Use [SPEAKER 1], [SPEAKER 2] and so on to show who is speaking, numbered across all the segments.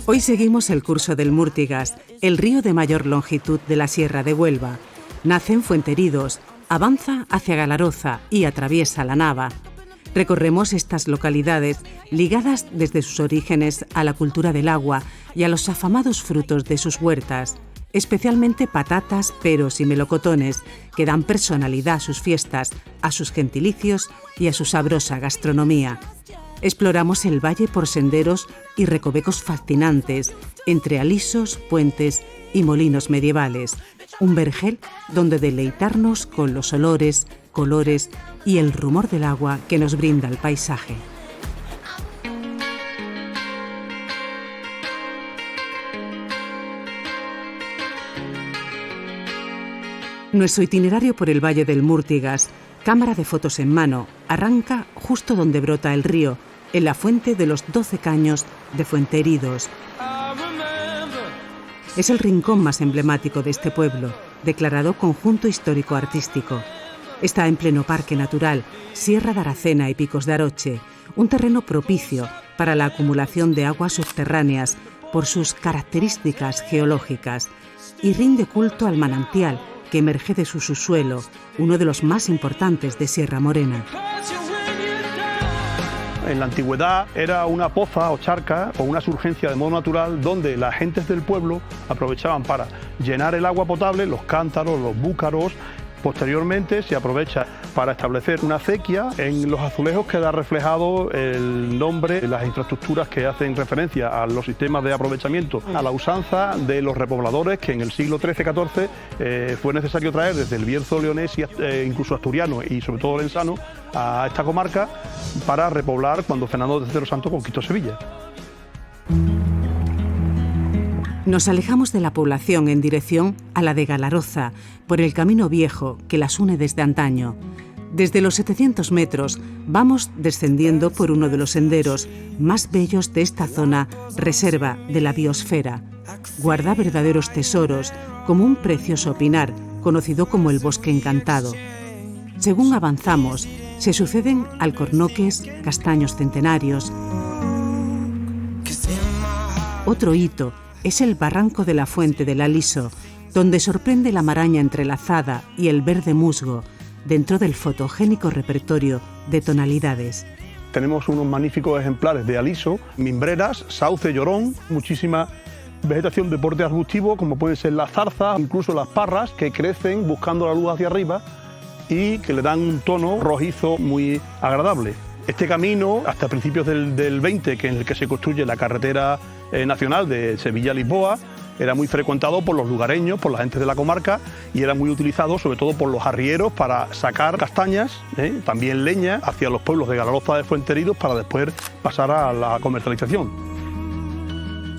[SPEAKER 1] Hoy seguimos el curso del Múrtigas, el río de mayor longitud de la Sierra de Huelva. Nace en Fuenteridos, avanza hacia Galaroza y atraviesa la Nava. Recorremos estas localidades ligadas desde sus orígenes a la cultura del agua y a los afamados frutos de sus huertas, especialmente patatas, peros y melocotones, que dan personalidad a sus fiestas, a sus gentilicios y a su sabrosa gastronomía. Exploramos el valle por senderos y recovecos fascinantes, entre alisos, puentes y molinos medievales. Un vergel donde deleitarnos con los olores, colores y el rumor del agua que nos brinda el paisaje. Nuestro itinerario por el Valle del Múrtigas, cámara de fotos en mano, arranca justo donde brota el río, en la fuente de los 12 caños de Fuenteridos. Es el rincón más emblemático de este pueblo, declarado conjunto histórico-artístico. Está en pleno parque natural, Sierra de Aracena y Picos de Aroche, un terreno propicio para la acumulación de aguas subterráneas por sus características geológicas, y rinde culto al manantial que emerge de su subsuelo, uno de los más importantes de Sierra Morena.
[SPEAKER 2] En la antigüedad era una poza o charca o una surgencia de modo natural donde las gentes del pueblo aprovechaban para llenar el agua potable, los cántaros, los búcaros. Posteriormente se aprovecha para establecer una acequia. En los azulejos queda reflejado el nombre de las infraestructuras que hacen referencia a los sistemas de aprovechamiento, a la usanza de los repobladores que en el siglo XIII-XIV fue necesario traer desde el Bierzo leonés y incluso asturiano y sobre todo lensano a esta comarca para repoblar cuando Fernando III Santo conquistó Sevilla.
[SPEAKER 1] Nos alejamos de la población en dirección a la de Galaroza, por el camino viejo que las une desde antaño. Desde los 700 metros vamos descendiendo por uno de los senderos más bellos de esta zona, reserva de la biosfera. Guarda verdaderos tesoros, como un precioso pinar, conocido como el Bosque Encantado. Según avanzamos, se suceden alcornoques, castaños centenarios. Otro hito es el barranco de la Fuente del Aliso, donde sorprende la maraña entrelazada y el verde musgo, dentro del fotogénico repertorio de tonalidades.
[SPEAKER 2] Tenemos unos magníficos ejemplares de aliso, mimbreras, sauce, llorón, muchísima vegetación de porte arbustivo, como pueden ser las zarzas, incluso las parras, que crecen buscando la luz hacia arriba y que le dan un tono rojizo muy agradable. Este camino, hasta principios del 20, que en el que se construye la carretera nacional de Sevilla a Lisboa, era muy frecuentado por los lugareños, por la gente de la comarca, y era muy utilizado sobre todo por los arrieros para sacar castañas, también leña, hacia los pueblos de Galaroza de Fuenteridos para después pasar a la comercialización.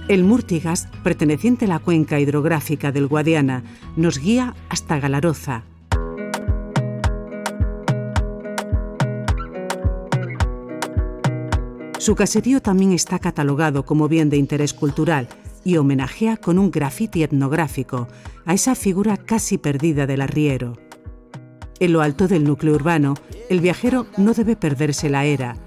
[SPEAKER 1] El Múrtigas, perteneciente a la cuenca hidrográfica del Guadiana, nos guía hasta Galaroza. Su caserío también está catalogado como bien de interés cultural y homenajea con un grafiti etnográfico a esa figura casi perdida del arriero. En lo alto del núcleo urbano, el viajero no debe perderse la era,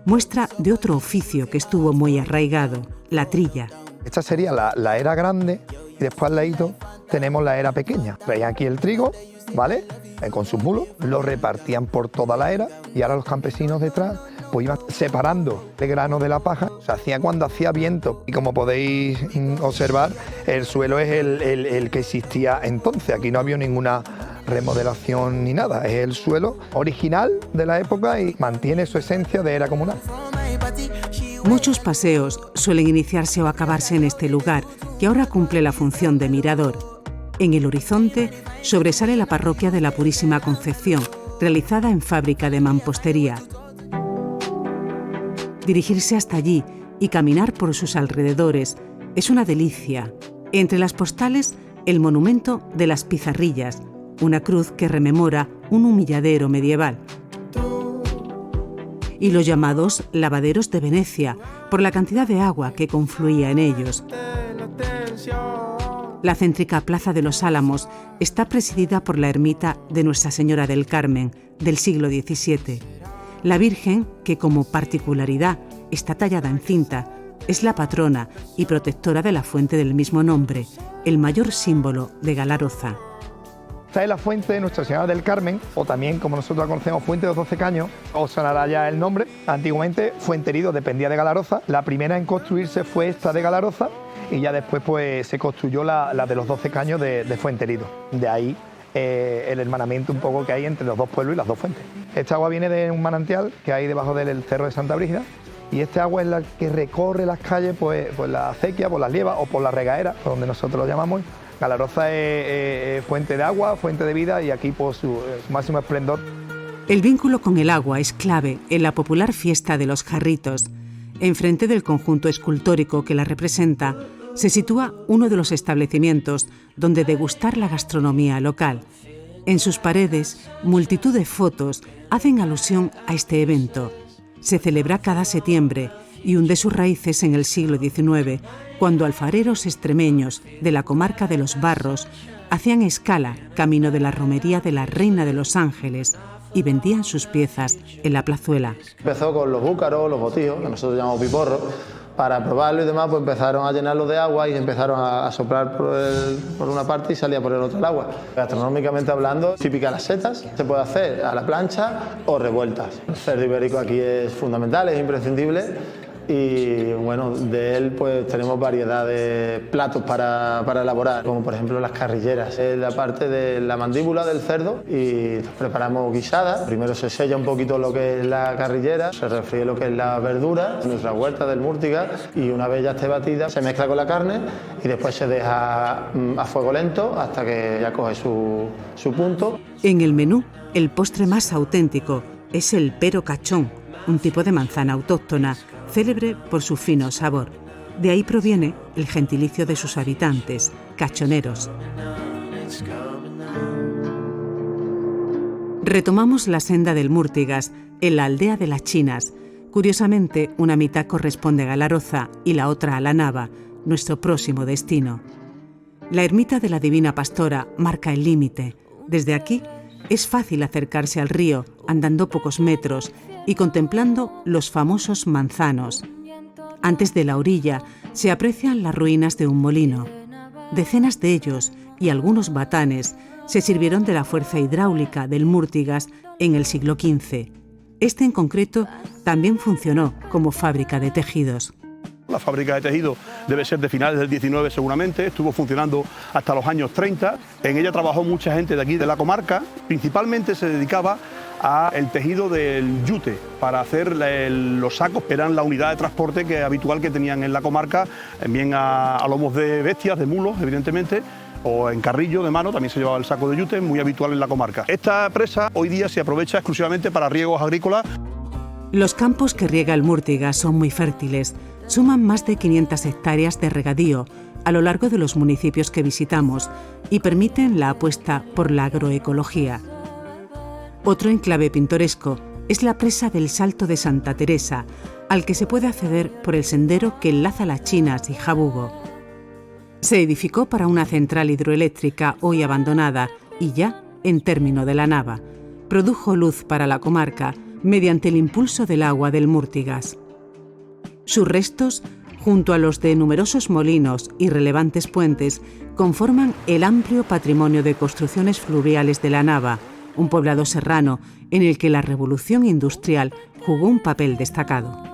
[SPEAKER 1] muestra de otro oficio que estuvo muy arraigado, la trilla.
[SPEAKER 3] Esta sería la era grande y después al ladito tenemos la era pequeña. Veis aquí el trigo, ¿vale? Con sus mulos, lo repartían por toda la era y ahora los campesinos detrás pues iban separando el grano de la paja. Se hacía cuando hacía viento y como podéis observar, el suelo es el que existía entonces. Aquí no había ninguna remodelación ni nada, es el suelo original de la época y mantiene su esencia de era comunal.
[SPEAKER 1] Muchos paseos suelen iniciarse o acabarse en este lugar, que ahora cumple la función de mirador. En el horizonte sobresale la parroquia de la Purísima Concepción, realizada en fábrica de mampostería. Dirigirse hasta allí y caminar por sus alrededores es una delicia. Entre las postales, el monumento de las Pizarrillas, una cruz que rememora un humilladero medieval. Y los llamados lavaderos de Venecia, por la cantidad de agua que confluía en ellos. La céntrica Plaza de los Álamos está presidida por la ermita de Nuestra Señora del Carmen, del siglo XVII. La Virgen, que como particularidad está tallada en cinta, es la patrona y protectora de la fuente del mismo nombre, el mayor símbolo de Galaroza.
[SPEAKER 3] Esta es la fuente de Nuestra Señora del Carmen, o también, como nosotros la conocemos, Fuente de los 12 Caños. Os sonará ya el nombre. Antiguamente, Fuenterido dependía de Galaroza. La primera en construirse fue esta de Galaroza y ya después pues, se construyó la de los 12 Caños de Fuenterido. De ahí el hermanamiento un poco que hay entre los dos pueblos y las dos fuentes. Esta agua viene de un manantial que hay debajo del Cerro de Santa Brígida y este agua es la que recorre las calles, pues la acequia, por las lievas o por la regadera, donde nosotros lo llamamos. Galaroza es fuente de agua, fuente de vida y aquí por su máximo esplendor.
[SPEAKER 1] El vínculo con el agua es clave en la popular fiesta de los Jarritos. Enfrente del conjunto escultórico que la representa, se sitúa uno de los establecimientos donde degustar la gastronomía local. En sus paredes, multitud de fotos hacen alusión a este evento. Se celebra cada septiembre y hunde sus raíces en el siglo XIX, cuando alfareros extremeños de la comarca de Los Barros hacían escala camino de la romería de la Reina de los Ángeles y vendían sus piezas en la plazuela.
[SPEAKER 4] Empezó con los búcaros, los botijos, que nosotros llamamos piporros. Para probarlo y demás, pues empezaron a llenarlos de agua y empezaron a soplar por una parte y salía por el otro el agua. Gastronómicamente hablando, típicas las setas, se puede hacer a la plancha o revueltas. El cerdo ibérico aquí es fundamental, es imprescindible. Y bueno, de él pues tenemos variedad de platos para elaborar, como por ejemplo las carrilleras. Es la parte de la mandíbula del cerdo y preparamos guisadas. Primero se sella un poquito lo que es la carrillera, se refríe lo que es la verdura, nuestra huerta del Múrtigas, y una vez ya esté batida se mezcla con la carne y después se deja a fuego lento hasta que ya coge su punto.
[SPEAKER 1] En el menú, el postre más auténtico es el pero cachón, un tipo de manzana autóctona, célebre por su fino sabor. De ahí proviene el gentilicio de sus habitantes, cachoneros. Retomamos la senda del Múrtigas, en la aldea de las Chinas. Curiosamente, una mitad corresponde a Galaroza y la otra a la Nava, nuestro próximo destino. La ermita de la Divina Pastora marca el límite. Desde aquí es fácil acercarse al río, andando pocos metros y contemplando los famosos manzanos. Antes de la orilla se aprecian las ruinas de un molino. Decenas de ellos y algunos batanes se sirvieron de la fuerza hidráulica del Múrtigas en el siglo XV. Este en concreto también funcionó como fábrica de tejidos.
[SPEAKER 2] La fábrica de tejido debe ser de finales del 19 seguramente, estuvo funcionando hasta los años 30. En ella trabajó mucha gente de aquí de la comarca, principalmente se dedicaba al tejido del yute para hacer los sacos, eran la unidad de transporte habitual que tenían en la comarca, bien a lomos de bestias, de mulos, evidentemente, o en carrillo de mano, también se llevaba el saco de yute, muy habitual en la comarca. Esta presa hoy día se aprovecha exclusivamente para riegos agrícolas.
[SPEAKER 1] Los campos que riega el Múrtigas son muy fértiles, suman más de 500 hectáreas de regadío a lo largo de los municipios que visitamos y permiten la apuesta por la agroecología. Otro enclave pintoresco es la presa del Salto de Santa Teresa, al que se puede acceder por el sendero que enlaza Las Chinas y Jabugo. Se edificó para una central hidroeléctrica hoy abandonada y ya en término de la Nava. Produjo luz para la comarca mediante el impulso del agua del Múrtigas. Sus restos, junto a los de numerosos molinos y relevantes puentes, conforman el amplio patrimonio de construcciones fluviales de la Nava, un poblado serrano en el que la revolución industrial jugó un papel destacado.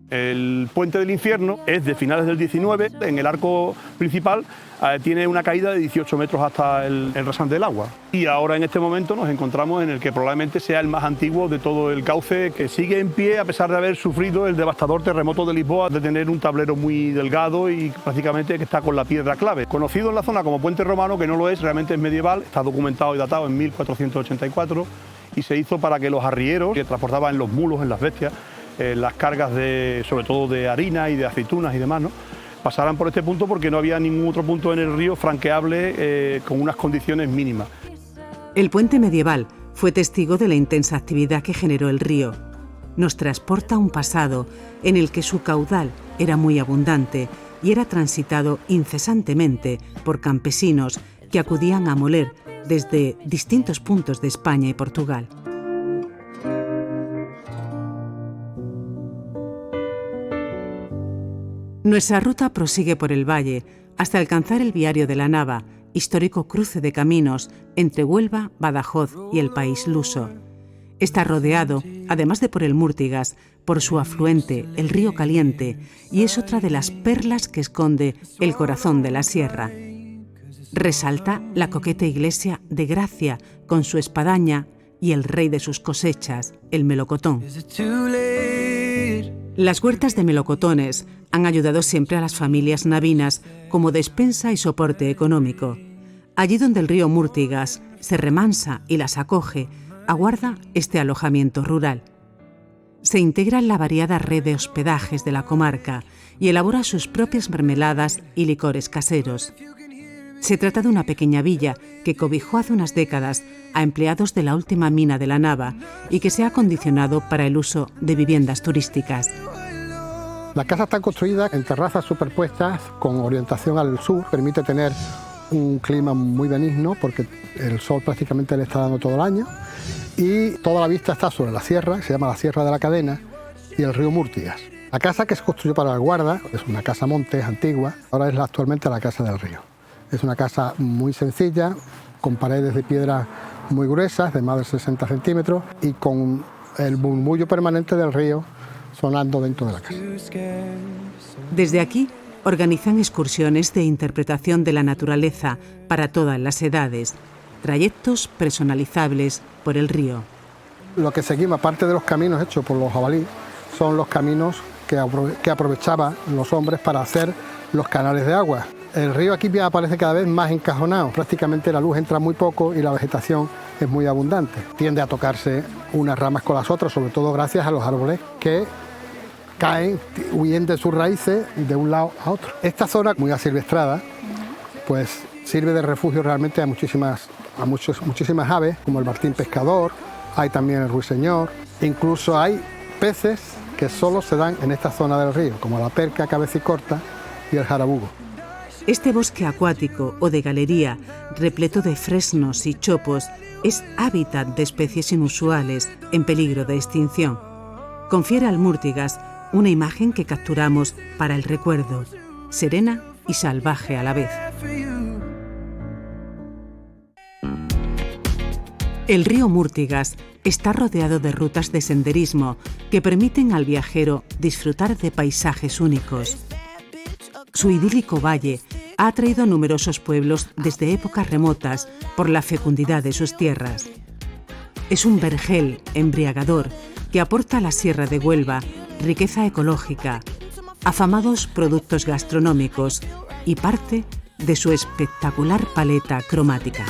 [SPEAKER 2] El puente del Infierno es de finales del 19, en el arco principal tiene una caída de 18 metros hasta el rasante del agua. Y ahora en este momento nos encontramos en el que probablemente sea el más antiguo de todo el cauce, que sigue en pie a pesar de haber sufrido el devastador terremoto de Lisboa, de tener un tablero muy delgado y prácticamente que está con la piedra clave. Conocido en la zona como puente romano, que no lo es, realmente es medieval, está documentado y datado en 1484 y se hizo para que los arrieros que transportaban en los mulos, en las bestias, las cargas sobre todo de harina y de aceitunas y demás, ¿no?, pasaran por este punto porque no había ningún otro punto en el río franqueable con unas condiciones mínimas.
[SPEAKER 1] El puente medieval fue testigo de la intensa actividad que generó el río. Nos transporta a un pasado en el que su caudal era muy abundante y era transitado incesantemente por campesinos que acudían a moler desde distintos puntos de España y Portugal. Nuestra ruta prosigue por el valle hasta alcanzar el Viario de la Nava, histórico cruce de caminos entre Huelva, Badajoz y el país luso. Está rodeado, además de por el Múrtigas, por su afluente, el río Caliente, y es otra de las perlas que esconde el corazón de la sierra. Resalta la coqueta iglesia de Gracia, con su espadaña, y el rey de sus cosechas, el melocotón. Las huertas de melocotones han ayudado siempre a las familias navinas como despensa y soporte económico. Allí donde el río Múrtigas se remansa y las acoge, aguarda este alojamiento rural. Se integra en la variada red de hospedajes de la comarca y elabora sus propias mermeladas y licores caseros. Se trata de una pequeña villa que cobijó hace unas décadas a empleados de la última mina de la Nava y que se ha acondicionado para el uso de viviendas turísticas.
[SPEAKER 5] La casa está construida en terrazas superpuestas con orientación al sur. Permite tener un clima muy benigno porque el sol prácticamente le está dando todo el año y toda la vista está sobre la sierra, se llama la Sierra de la Cadena, y el río Múrtigas. La casa que se construyó para el guarda es una casa monte antigua, ahora es actualmente la Casa del Río. Es una casa muy sencilla, con paredes de piedra muy gruesas, de más de 60 centímetros, y con el murmullo permanente del río sonando dentro de la casa.
[SPEAKER 1] Desde aquí organizan excursiones de interpretación de la naturaleza para todas las edades, trayectos personalizables por el río.
[SPEAKER 5] Lo que seguimos, aparte de los caminos hechos por los jabalíes, son los caminos que aprovechaban los hombres para hacer los canales de agua. El río aquí ya aparece cada vez más encajonado, prácticamente la luz entra muy poco y la vegetación es muy abundante. Tiende a tocarse unas ramas con las otras, sobre todo gracias a los árboles que caen, huyen de sus raíces de un lado a otro. Esta zona, muy asilvestrada, pues sirve de refugio realmente a muchísimas aves, como el martín pescador, hay también el ruiseñor, incluso hay peces que solo se dan en esta zona del río, como la perca cabecicorta y el jarabugo.
[SPEAKER 1] Este bosque acuático o de galería, repleto de fresnos y chopos, es hábitat de especies inusuales en peligro de extinción. Confiere al Múrtigas una imagen que capturamos para el recuerdo, serena y salvaje a la vez. El río Múrtigas está rodeado de rutas de senderismo que permiten al viajero disfrutar de paisajes únicos. Su idílico valle ha atraído a numerosos pueblos desde épocas remotas por la fecundidad de sus tierras. Es un vergel embriagador que aporta a la Sierra de Huelva riqueza ecológica, afamados productos gastronómicos y parte de su espectacular paleta cromática.